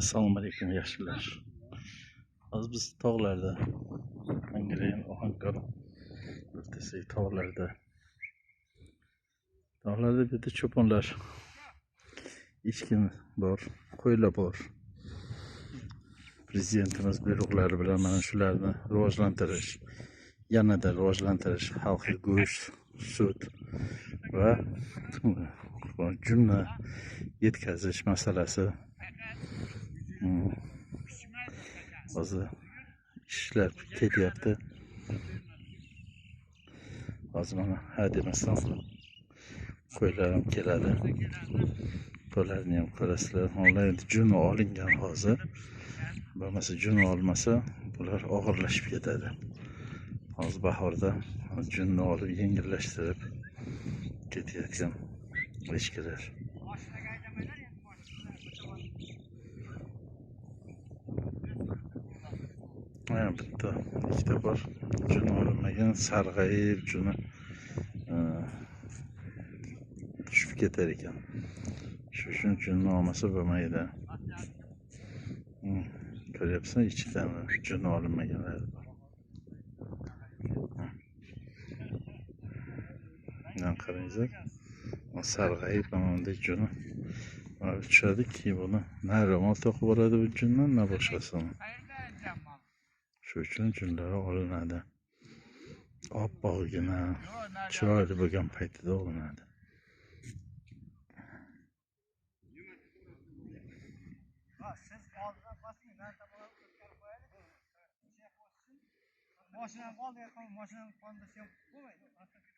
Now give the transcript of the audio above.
Assalomu alaykum yaxshilar. Hozir biz tog'larda, Angren, Ohankor o'rtasidagi tog'larda bu yerda cho'ponlar, echkim bor, qo'ylar bor. Prezidentimiz buyruqlari bilan mana shularni rivojlantirish, yanada rivojlantirish, xalqqa go'sht, sut va junni yetkazish masalasi. Hozir ishlar ketyapti. Hozir mana hademasdan qo'ylarim keladi. Qo'ylarni ham ko'rasizlar. Onlayn juni olingan hozir. Bo'lmasa juni olmasa bular og'irlashib ketadi. Hozir bahorda junni olib yengillashtirib ketayotgan echkilar. Bitta ikkita bor juni olinmagan, sarg'ayib juni tushib ketar ekan. Shu uchun junni olmasa bo'lmaydi. Ko'ryapsan, ichidami juni olinmaganlar bor. Qaranglar, sarg'ayib mana juni tushadiki, buni na ro'mol to'qib boradi bu jundan, na boshqasini. Shu uchun junlar olinadi. Oppoqgina, chiroyli bo'lgan paytida olinadi. Mashinani oldi, mashinani qondirsa ham bo'lmaydi.